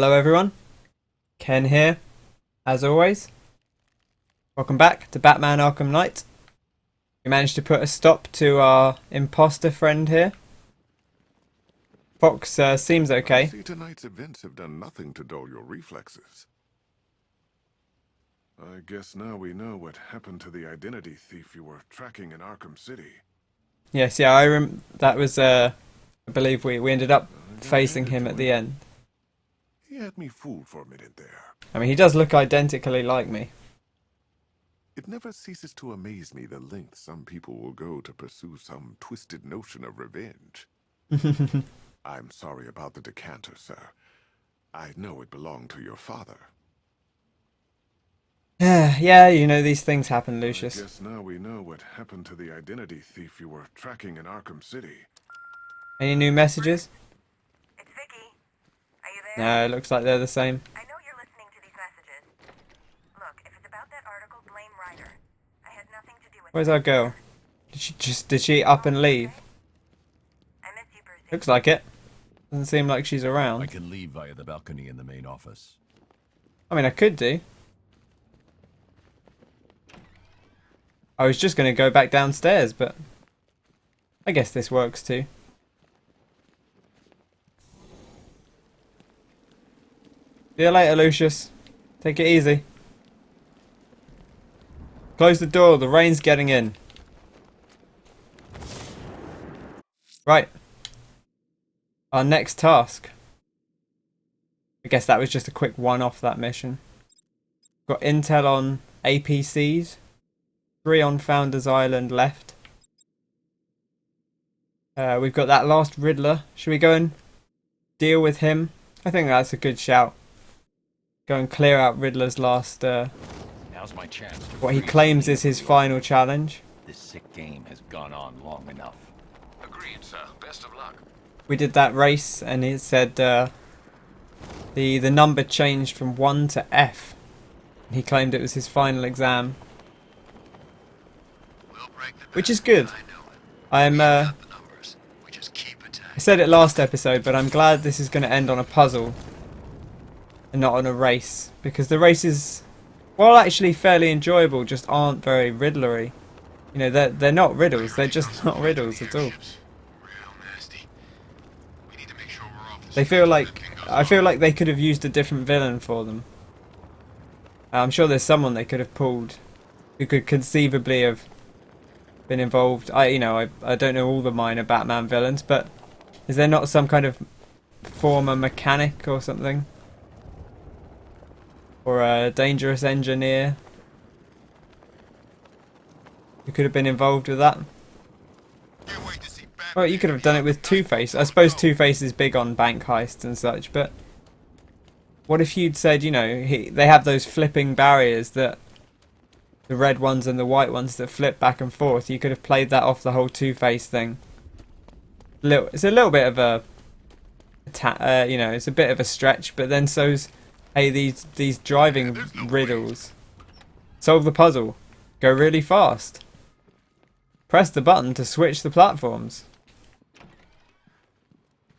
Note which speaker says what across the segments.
Speaker 1: Hello everyone, Ken here, as always. Welcome back to Batman Arkham Knight. We managed to put a stop to our imposter friend here. Fox seems okay.
Speaker 2: I see tonight's events have done nothing to dull your reflexes. I guess now we know what happened to the identity thief you were tracking in Arkham City.
Speaker 1: Yes, yeah, that was, I believe we ended up facing him at the end.
Speaker 2: He had me fooled for a minute there.
Speaker 1: I mean, he does look identically like me.
Speaker 2: It never ceases to amaze me the length some people will go to pursue some twisted notion of revenge. I'm sorry about the decanter, sir. I know it belonged to your father.
Speaker 1: Yeah, you know, these things happen, Lucius.
Speaker 2: I guess now we know what happened to the identity thief you were tracking in Arkham City.
Speaker 1: Any new messages?
Speaker 3: It's Vicky. Are you there?
Speaker 1: No, it looks like they're the same.
Speaker 3: I know you're listening to these messages. Look, if it's about that article, blame Ryder. I had nothing to do with it.
Speaker 1: Where's our girl? Did she up and leave?
Speaker 3: I miss you, Brucey.
Speaker 1: Looks like it. Doesn't seem like she's around.
Speaker 4: I can leave via the balcony in the main office.
Speaker 1: I mean, I could do. I was just going to go back downstairs, but I guess this works too. See you later, Lucius. Take it easy. Close the door, the rain's getting in. Right. Our next task. I guess that was just a quick one-off, that mission. Got intel on APCs. 3 on Founders Island left. We've got that last Riddler. Should we go and deal with him? I think that's a good shout. Go and clear out Riddler's last,
Speaker 4: Now's my chance to
Speaker 1: what he claims is his final challenge.
Speaker 4: This sick game has gone on long enough.
Speaker 2: Agreed, sir. Best of luck.
Speaker 1: We did that race and it said the number changed from 1 to F. He claimed it was his final exam. Which is good. I said it last episode, but I'm glad this is going to end on a puzzle and not on a race, because the races, while actually fairly enjoyable, just aren't very riddlery. You know, they're not riddles. They're just not riddles at all. They feel like, I feel like they could have used a different villain for them. I'm sure there's someone they could have pulled who could conceivably have been involved. I don't know all the minor Batman villains, but is there not some kind of former mechanic or something? Or a dangerous engineer who could have been involved with that? Well, you could have done it with Two-Face. I suppose Two-Face is big on bank heists and such, but what if you'd said, you know, they have those flipping barriers, that the red ones and the white ones that flip back and forth. You could have played that off the whole Two-Face thing. It's a little bit of a, you know, it's a bit of a stretch, but then so's, hey, these driving riddles. Solve the puzzle. Go really fast. Press the button to switch the platforms.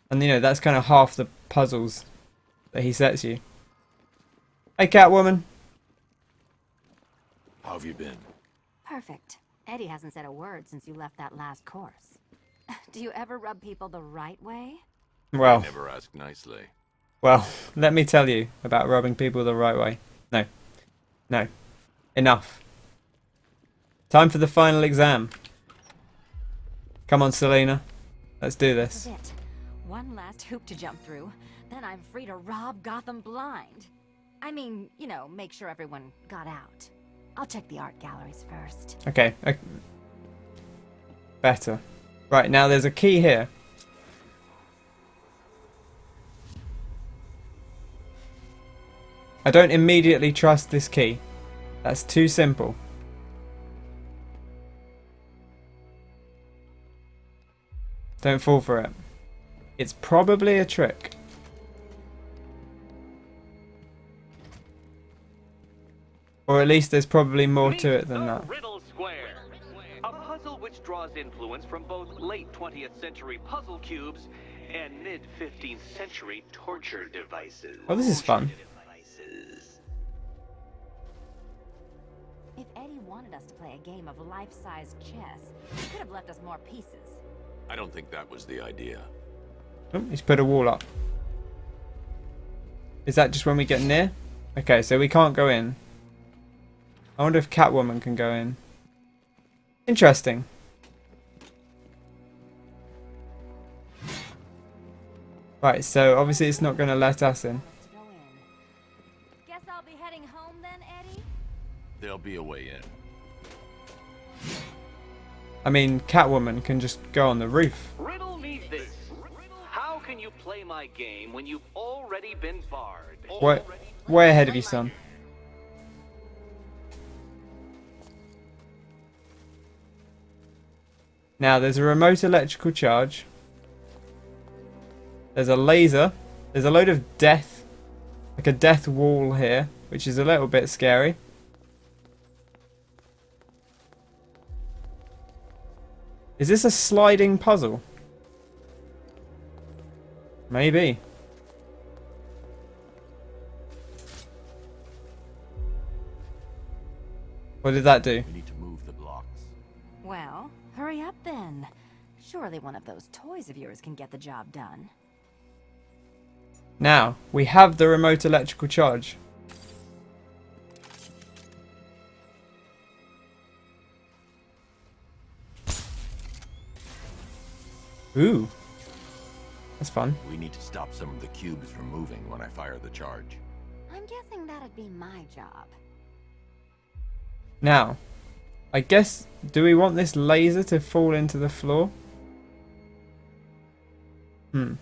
Speaker 1: And, you know, that's kind of half the puzzles that he sets you. Hey, Catwoman.
Speaker 4: How have you been?
Speaker 5: Perfect. Eddie hasn't said a word since you left that last course. Do you ever rub people the right way?
Speaker 1: Well,
Speaker 4: Never ask nicely.
Speaker 1: well, let me tell you about rubbing people the right way. No. No. Enough. Time for the final exam. Come on, Selena. Let's do this.
Speaker 5: That's it. One last hoop to jump through. Then I'm free to rob Gotham blind. I mean, you know, make sure everyone got out. I'll check the art galleries first.
Speaker 1: Okay. Better. Right, now there's a key here. I don't immediately trust this key. That's too simple. Don't fall for it. It's probably a trick. Or at least there's probably more to it than that.
Speaker 6: Riddle Square, a puzzle which draws influence from both late 20th century puzzle cubes and mid-15th century torture devices.
Speaker 1: Oh, this is fun.
Speaker 5: If Eddie wanted us to play a game of life-size chess, he could have left us more pieces.
Speaker 4: I don't think that was the idea.
Speaker 1: Oh, he's put a wall up. Is that just when we get near? Okay, so we can't go in. I wonder if Catwoman can go in. Interesting. Right, so obviously it's not going to let us in.
Speaker 5: Let's go in. Guess I'll be heading home then, Eddie?
Speaker 4: There'll be a way in.
Speaker 1: I mean, Catwoman can just go on the roof.
Speaker 6: Riddle me this. How can you play my game when you've already been barred?
Speaker 1: Way ahead of you, son. Now, there's a remote electrical charge. There's a laser. There's a load of death. Like a death wall here, which is a little bit scary. Is this a sliding puzzle? Maybe. What did that do?
Speaker 4: We need to move the blocks.
Speaker 5: Well, hurry up then. Surely one of those toys of yours can get the job done.
Speaker 1: Now, we have the remote electrical charge. Ooh. That's fun.
Speaker 4: We need to stop some of the cubes from moving when I fire the charge.
Speaker 5: I'm guessing that'd be my job.
Speaker 1: Now, I guess, do we want this laser to fall into the floor? So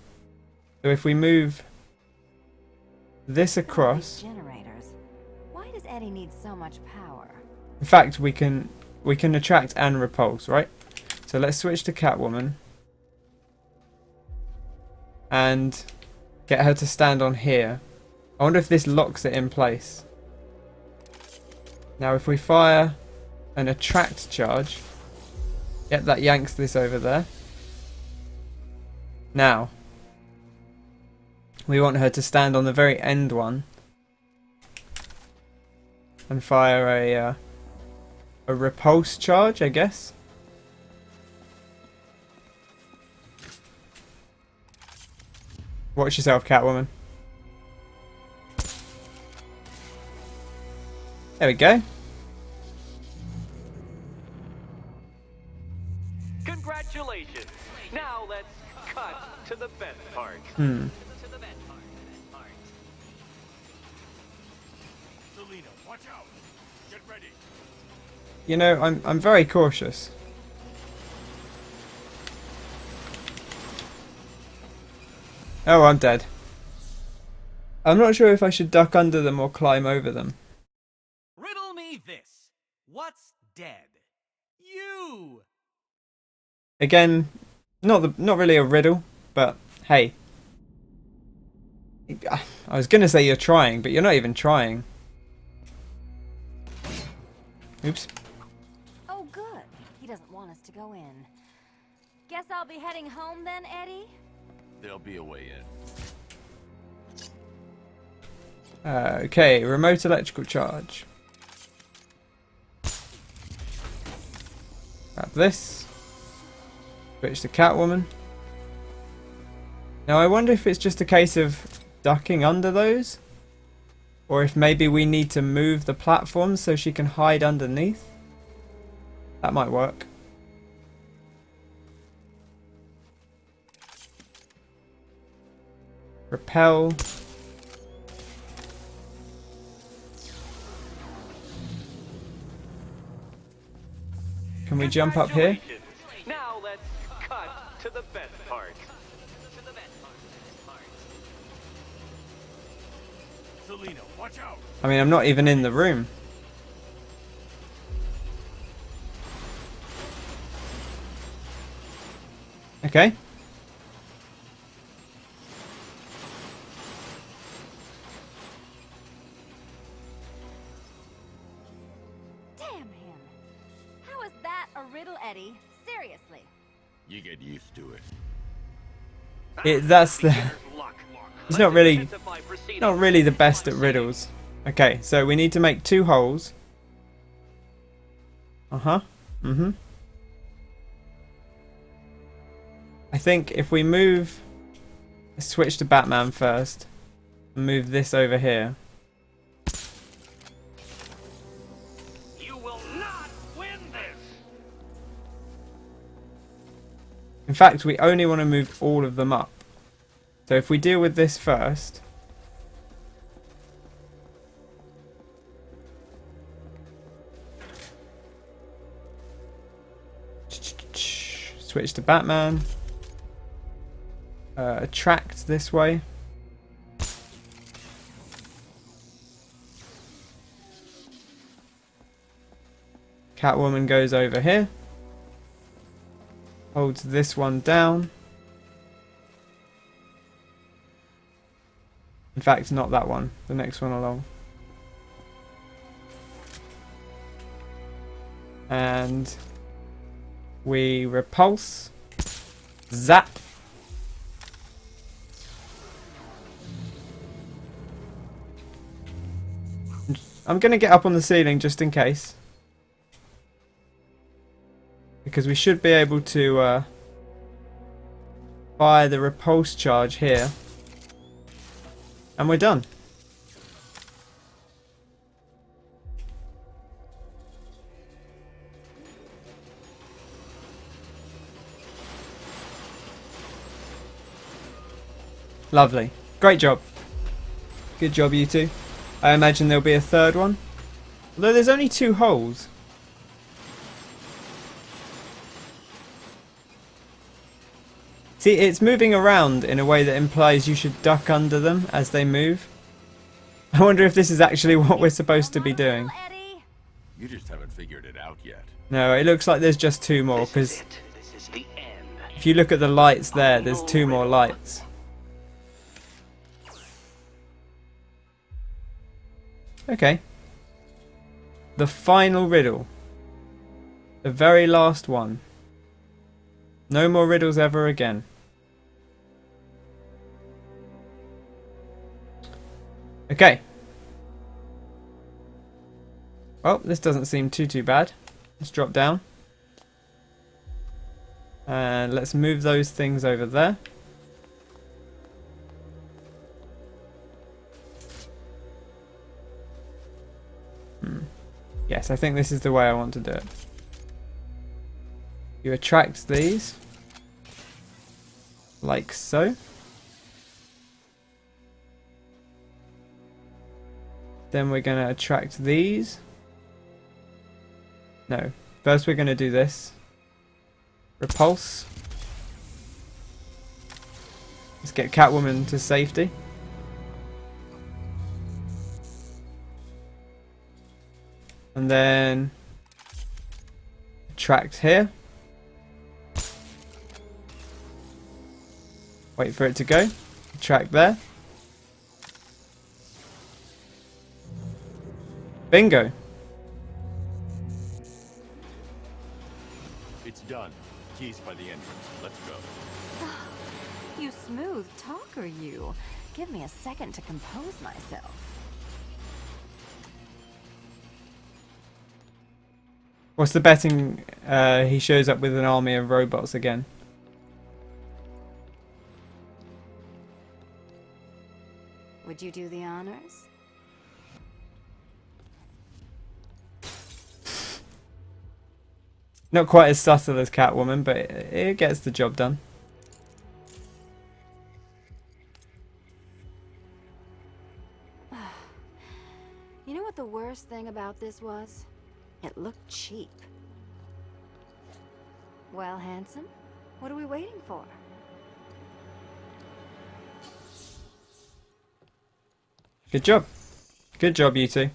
Speaker 1: if we move this across...
Speaker 5: Generators. Why does Eddie need so much power?
Speaker 1: In fact, we can attract and repulse, right? So let's switch to Catwoman. And get her to stand on here. I wonder if this locks it in place. Now if we fire an attract charge, yep, that yanks this over there. Now we want her to stand on the very end one and fire a repulse charge, I guess. Watch yourself, Catwoman. There we go.
Speaker 6: Congratulations. Now let's cut to the best part.
Speaker 2: Selena, watch out. Get ready.
Speaker 1: You know, I'm very cautious. Oh, I'm dead. I'm not sure if I should duck under them or climb over them.
Speaker 7: Riddle me this. What's dead? You!
Speaker 1: Again, not really a riddle, but hey. I was going to say you're trying, but you're not even trying. Oops.
Speaker 5: Oh, good. He doesn't want us to go in. Guess I'll be heading home then, Eddie?
Speaker 4: There'll be a way in.
Speaker 1: Okay, remote electrical charge. Grab this. Switch to Catwoman. Now I wonder if it's just a case of ducking under those, or if maybe we need to move the platform so she can hide underneath. That might work. Repel. Can we jump up here?
Speaker 6: Now let's cut to the best part.
Speaker 2: Selena, watch out.
Speaker 1: I mean, I'm not even in the room. Okay.
Speaker 5: Damn him. How is that a riddle, Eddie? Seriously.
Speaker 4: You get used to it.
Speaker 1: That's the.
Speaker 6: Luck.
Speaker 1: He's
Speaker 6: Let's
Speaker 1: not really
Speaker 6: intensify proceedings.
Speaker 1: not really the best at riddles. Okay, so we need to make 2 holes. I think if we move, let's switch to Batman first, and move this over here.
Speaker 6: You will not win this.
Speaker 1: In fact, we only want to move all of them up. So if we deal with this first. Switch to Batman. Attract this way. Catwoman goes over here. Holds this one down. In fact, not that one. The next one along. And we repulse. Zap. I'm going to get up on the ceiling just in case. Because we should be able to fire the repulse charge here. And we're done. Lovely. Great job. Good job, you two. I imagine there'll be a third one. Although there's only 2 holes. See, it's moving around in a way that implies you should duck under them as they move. I wonder if this is actually what we're supposed to be doing.
Speaker 5: Eddie.
Speaker 4: You just haven't figured it out yet.
Speaker 1: No, it looks like there's just 2 more, because
Speaker 6: This is the end.
Speaker 1: if you look at the lights there, there's 2 more lights. Okay. The final riddle. The very last one. No more riddles ever again. Okay. Well, this doesn't seem too bad. Let's drop down. And let's move those things over there. Yes, I think this is the way I want to do it. You attract these. Like so. Then we're going to attract these. No. First we're going to do this. Repulse. Let's get Catwoman to safety. And then attract here. Wait for it to go. Attract there. Bingo.
Speaker 4: It's done. Keys by the entrance. Let's go.
Speaker 5: You smooth talker, you. Give me a second to compose myself.
Speaker 1: What's the betting he shows up with an army of robots again?
Speaker 5: Would you do the honors?
Speaker 1: Not quite as subtle as Catwoman, but it gets the job done.
Speaker 5: You know what the worst thing about this was? It looked cheap. Well, handsome, what are we waiting for?
Speaker 1: Good job. Good job, you two.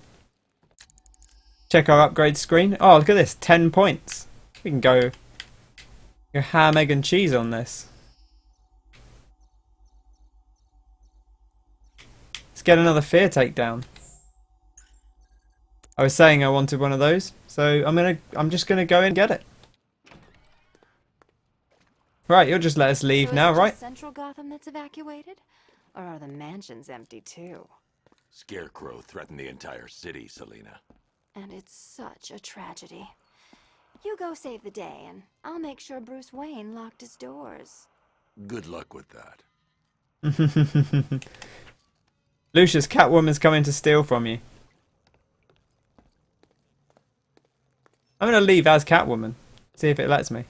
Speaker 1: Check our upgrade screen. Oh, look at this. 10 points. We can go ham, egg and cheese on this. Let's get another fear takedown. I was saying I wanted one of those, so I'm just gonna go and get it. Right, you'll just let us leave
Speaker 5: So
Speaker 1: now,
Speaker 5: is it
Speaker 1: right?
Speaker 5: just Central Gotham that's evacuated? Or are the mansions empty too?
Speaker 8: Scarecrow threatened the entire city, Selina.
Speaker 5: And it's such a tragedy. You go save the day, and I'll make sure Bruce Wayne locked his doors.
Speaker 8: Good luck with that.
Speaker 1: Lucius, Catwoman's coming to steal from you. I'm gonna leave as Catwoman. See if it lets me.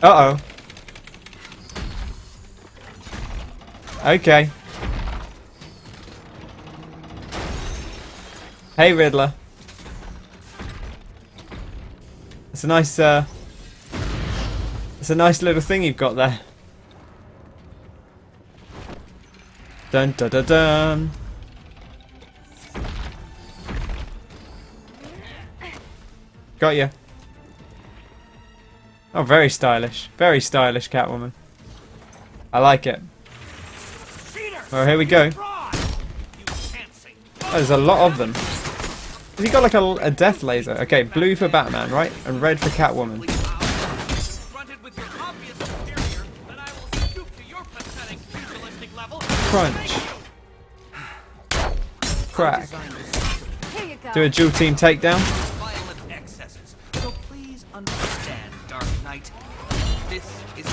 Speaker 1: Uh-oh. Okay. Hey, Riddler. It's a nice, it's a nice little thing you've got there. Dun dun dun dun. Got you. Oh, very stylish. Very stylish, Catwoman. I like it. Oh, here we go. Oh, there's a lot of them. Has he got like a death laser? Okay, blue for Batman, right? And red for Catwoman. Crunch. Crack.
Speaker 5: Here you go.
Speaker 1: Do a dual team takedown.
Speaker 7: Violent excesses. So please understand, Dark Knight. This is a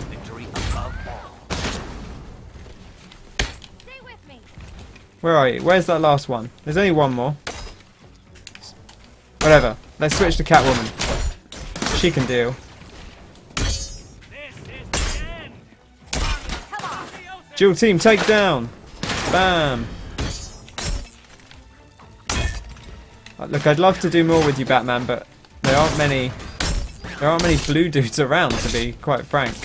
Speaker 7: victory above all.
Speaker 5: Stay with me.
Speaker 1: Where are you? Where's that last one? There's only one more. Whatever. Let's switch to Catwoman. She can deal.
Speaker 7: This is the end.
Speaker 1: Dual team takedown. Bam. Look, I'd love to do more with you, Batman, but there aren't many blue dudes around, to be quite frank.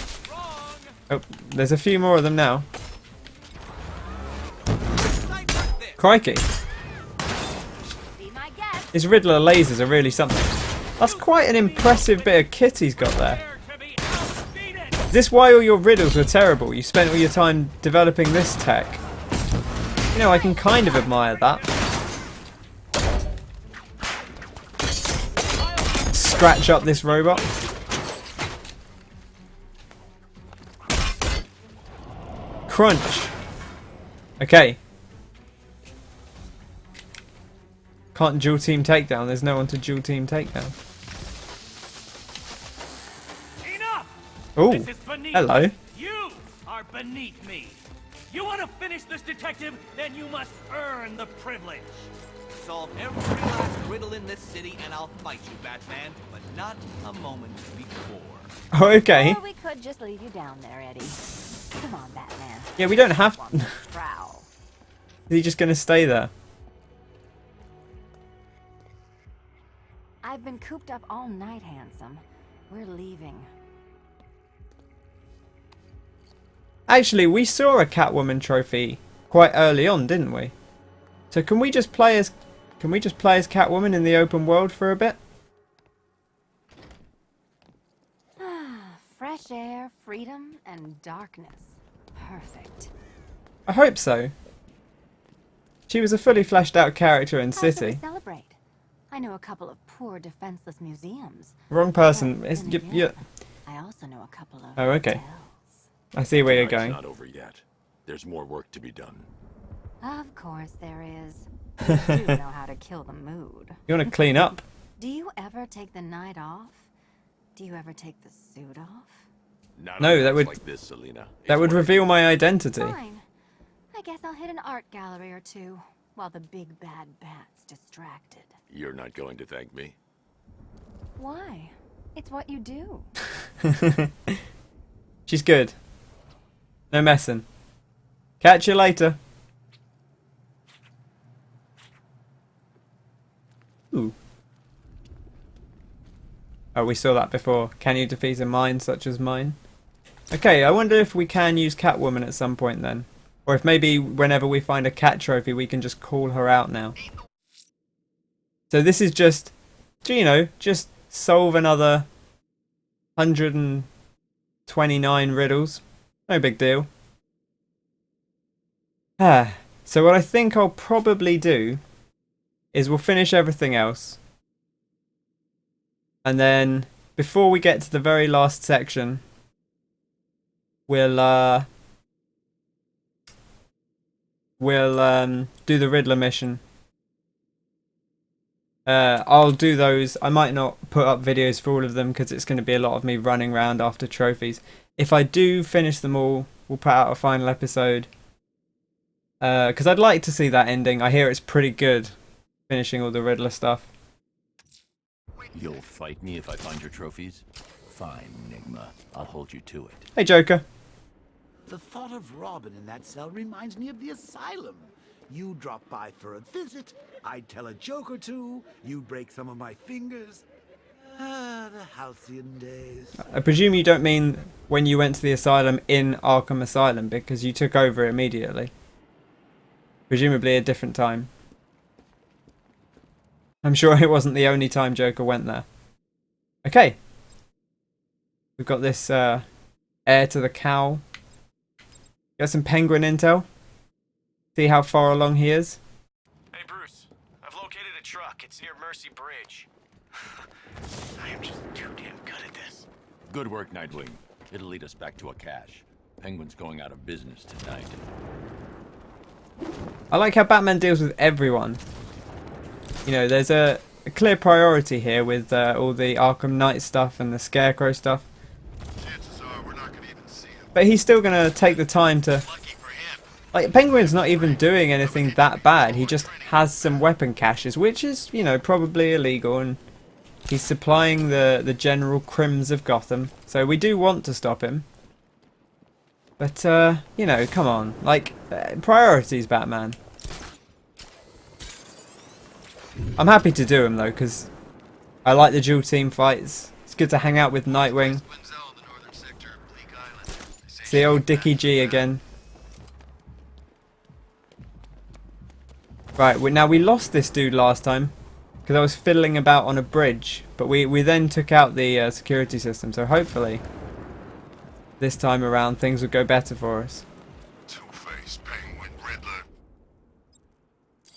Speaker 1: Oh, there's a few more of them now. Crikey.
Speaker 5: Be my guest.
Speaker 1: His Riddler lasers are really something. That's quite an impressive bit of kit he's got there. Is this why all your riddles were terrible? You spent all your time developing this tech. You know, I can kind of admire that. Scratch up this robot. Crunch. Okay. Can't dual team takedown. There's no one to dual team takedown.
Speaker 7: Enough!
Speaker 1: Oh,
Speaker 7: This is beneath
Speaker 1: hello.
Speaker 7: me. You are beneath me. You want to finish this, detective? Then you must earn the privilege. Solve every last riddle in this city, and I'll fight you, Batman. But not a moment before.
Speaker 1: Oh, okay.
Speaker 5: Or we could just leave you down there, Eddie. Come on, Batman.
Speaker 1: Yeah, we don't have.
Speaker 5: Want to prowl.
Speaker 1: Is he just gonna stay there?
Speaker 5: I've been cooped up all night, handsome. We're leaving.
Speaker 1: Actually, we saw a Catwoman trophy quite early on, didn't we? So can we just play as Catwoman in the open world for a bit?
Speaker 5: Fresh air, freedom, and darkness. Perfect.
Speaker 1: I hope so. She was a fully fleshed out character in
Speaker 5: How should we
Speaker 1: City.
Speaker 5: celebrate? I know a couple of poor, defenseless museums.
Speaker 1: Wrong person.
Speaker 5: But
Speaker 1: It's,
Speaker 5: then
Speaker 1: you,
Speaker 5: again,
Speaker 1: you,
Speaker 5: I also know a couple of
Speaker 1: Oh, okay.
Speaker 5: hotels.
Speaker 1: I see where you're
Speaker 8: Tonight's
Speaker 1: going.
Speaker 8: not over yet. There's more work to be done.
Speaker 5: Of course there is. You do know how to kill the mood.
Speaker 1: You want to clean up?
Speaker 5: Do you ever take the night off? Do you ever take the suit off?
Speaker 8: Not
Speaker 1: No,
Speaker 8: on
Speaker 1: that
Speaker 8: nights
Speaker 1: would-
Speaker 8: like this, Selina.
Speaker 1: That
Speaker 8: It's
Speaker 1: would
Speaker 8: what I
Speaker 1: reveal
Speaker 8: do.
Speaker 1: my identity.
Speaker 5: Fine. I guess I'll hit an art gallery or two while the big bad bat's distracted.
Speaker 8: You're not going to thank me.
Speaker 5: Why? It's what you do.
Speaker 1: She's good. No messing. Catch you later. Ooh. Oh, we saw that before. Can you defeat a mind such as mine? Okay, I wonder if we can use Catwoman at some point then. Or if maybe whenever we find a cat trophy we can just call her out now. So this is just, you know, just solve another 129 riddles. No big deal. So what I think I'll probably do is we'll finish everything else. And then before we get to the very last section, we'll do the Riddler mission. I'll do those. I might not put up videos for all of them because it's going to be a lot of me running around after trophies. If I do finish them all, we'll put out a final episode. Because I'd like to see that ending. I hear it's pretty good, finishing all the Riddler stuff.
Speaker 4: You'll fight me if I find your trophies? Fine, Nigma. I'll hold you to it.
Speaker 1: Hey, Joker.
Speaker 9: The thought of Robin in that cell reminds me of the asylum. You drop by for a visit, I'd tell a joke or two, you'd break some of my fingers. Ah, the halcyon days.
Speaker 1: I presume you don't mean when you went to the asylum in Arkham Asylum, because you took over immediately. Presumably a different time. I'm sure it wasn't the only time Joker went there. Okay. We've got this heir to the cowl. Got some Penguin intel. See how far along he is.
Speaker 10: Hey Bruce, I've located a truck. It's near Mercy Bridge. I am just too damn good at this.
Speaker 8: Good work, Nightwing. It'll lead us back to a cache. Penguin's going out of business tonight.
Speaker 1: I like how Batman deals with everyone. You know, there's a clear priority here with all the Arkham Knight stuff and the Scarecrow stuff.
Speaker 2: Chances are we're not gonna even see him.
Speaker 1: But he's still going to take the time to... Like, Penguin's not even doing anything that bad. He just has some weapon caches, which is, you know, probably illegal. And he's supplying the general crims of Gotham. So we do want to stop him. But, you know, come on. Like, priorities, Batman. I'm happy to do him, though, because I like the dual team fights. It's good to hang out with Nightwing. See old Dickie G again. Right, now we lost this dude last time because I was fiddling about on a bridge, but we then took out the security system, so hopefully this time around things will go better for us.
Speaker 2: Two-Face, Penguin, Riddler.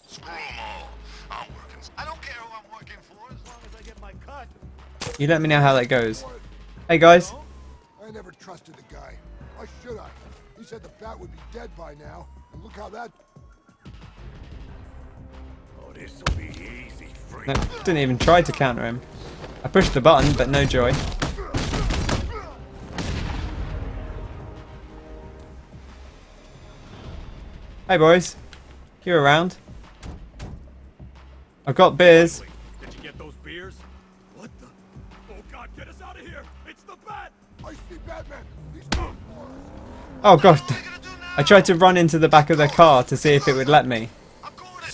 Speaker 2: Screw 'em all. I'm working. I don't care who I'm working for as long as I get my cut.
Speaker 1: You let me know how that goes. Hey guys.
Speaker 11: I never trusted the guy. Why should I? He said the bat would be dead by now, and look how that...
Speaker 2: This'll be easy, freak.
Speaker 1: No, didn't even try to counter him. I pushed the button, but no joy. Hey boys, you around? I've got beers.
Speaker 10: Did you get those beers?
Speaker 11: What the...
Speaker 10: Oh God, get us out of here! It's the bat!
Speaker 11: I see Batman! He's coming for us!
Speaker 1: Oh god. I tried to run into the back of their car to see if it would let me.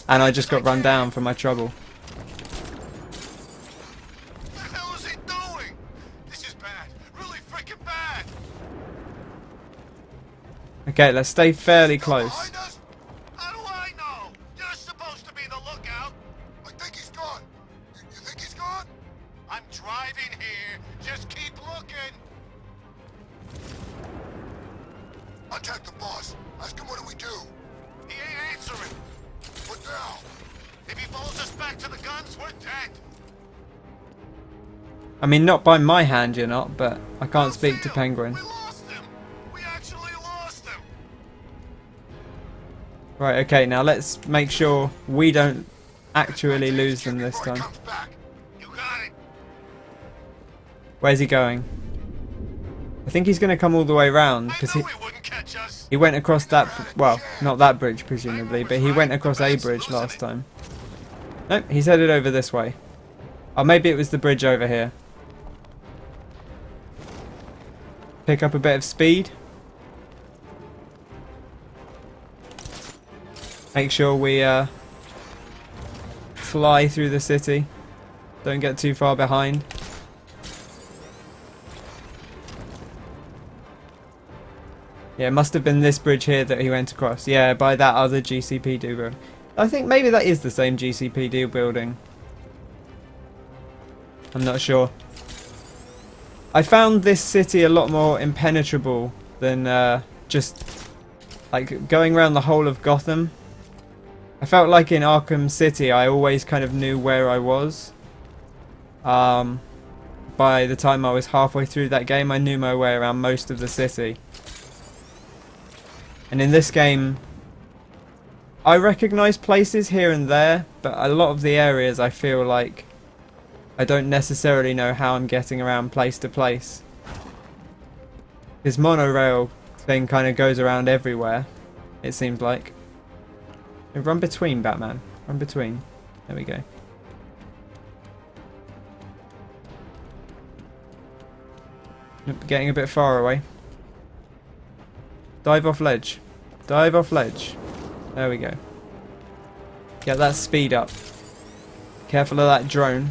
Speaker 1: And I just got run down for my trouble.
Speaker 2: What the hell is he doing? This is bad. Really freaking bad.
Speaker 1: Okay, let's stay fairly close.
Speaker 2: Behind us? How do I know? You're supposed to be the lookout. I think he's gone. You think he's gone? I'm driving here. Just keep looking. Contact the boss. Ask him what do we do. He ain't answering. What now? If he follows us back to the guns, we're dead.
Speaker 1: I mean, not by my hand you're not, but I can't speak to Penguin.
Speaker 2: We lost him. We actually lost him.
Speaker 1: Right, okay, now let's make sure we don't actually lose them this time.
Speaker 2: You got it.
Speaker 1: Where's he going? I think he's going to come all the way around because he went across that, well, not that bridge presumably, but he went across a bridge last time. Nope, he's headed over this way. Oh, maybe it was the bridge over here. Pick up a bit of speed. Make sure we fly through the city. Don't get too far behind. Yeah, it must have been this bridge here that he went across. Yeah, by that other GCPD building. I think maybe that is the same GCPD building. I'm not sure. I found this city a lot more impenetrable than just like going around the whole of Gotham. I felt like in Arkham City I always kind of knew where I was. by the time I was halfway through that game, I knew my way around most of the city. And in this game, I recognise places here and there, but a lot of the areas I feel like I don't necessarily know how I'm getting around place to place. This monorail thing kind of goes around everywhere, it seems like. Run between, Batman. Run between. There we go. Nope, getting a bit far away. Dive off ledge. Dive off ledge. There we go. Get that speed up. Careful of that drone.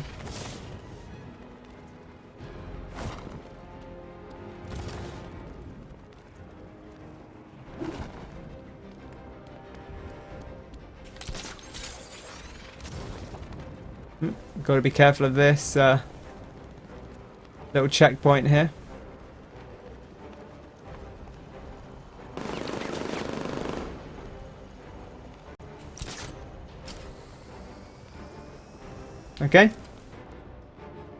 Speaker 1: Got to be careful of this little checkpoint here. Okay.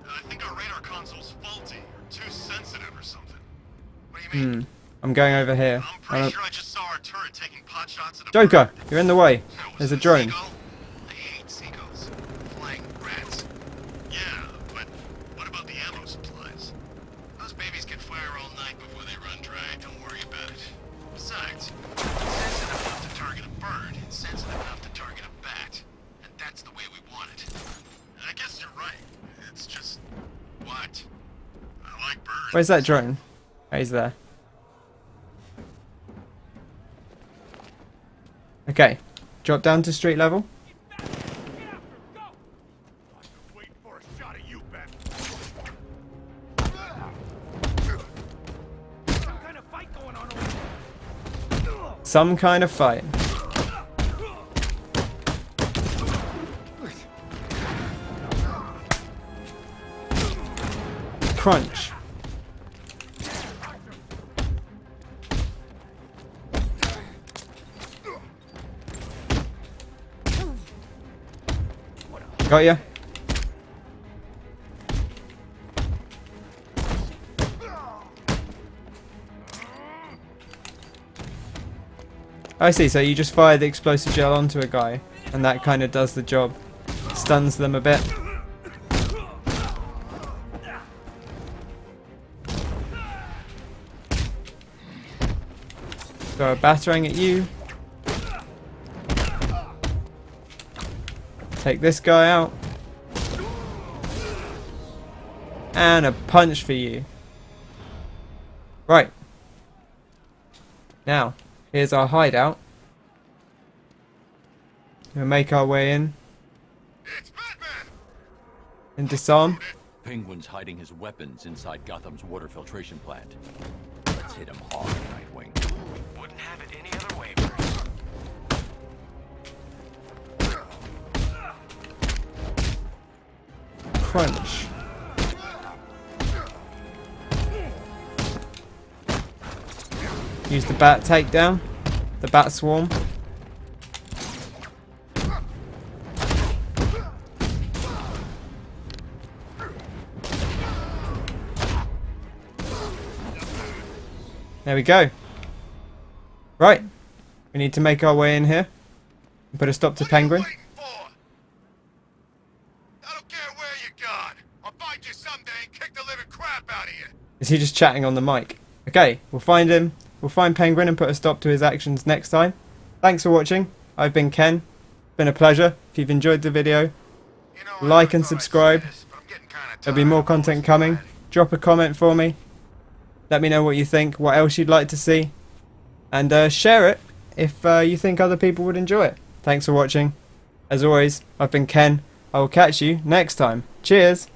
Speaker 10: I think our radar console's faulty or too sensitive or something. What do you mean?
Speaker 1: I'm going over here.
Speaker 10: I'm pretty sure I just saw our turret taking pot shots at a
Speaker 1: Joker,
Speaker 10: bird.
Speaker 1: you're in the way. There's a drone.
Speaker 10: Seagull? I hate seagulls. Flying rats. Yeah, but what about the ammo supplies? Those babies can fire all night before they run dry. Don't worry about it. Besides, it's sensitive enough to target a bird. It's sensitive enough to target a bat. And that's the way we want it. And I guess you're right. It's just... what? I like birds.
Speaker 1: Where's that drone? Oh, he's there. Okay. Drop down to street level. Some kind of fight. Crunch. Got ya. I see, so you just fire the explosive gel onto a guy and that kind of does the job. Stuns them a bit. Throw a batarang at you. Take this guy out. And a punch for you. Right. Now, here's our hideout. We'll make our way in. And disarm.
Speaker 8: Penguin's hiding his weapons inside Gotham's water filtration plant. Let's hit him hard, Nightwing.
Speaker 10: Wouldn't have it any other way, Bruce.
Speaker 1: Crunch. Use the bat takedown. The bat swarm. There we go. Right. We need to make our way in here. And put a stop to Penguin. Is he just chatting on the mic? Okay, we'll find him. We'll find Penguin and put a stop to his actions next time. Thanks for watching. I've been Ken. It's been a pleasure. If you've enjoyed the video, like and subscribe. There'll be more content coming. Drop a comment for me. Let me know what you think, what else you'd like to see. And share it if you think other people would enjoy it. Thanks for watching. As always, I've been Ken. I will catch you next time. Cheers!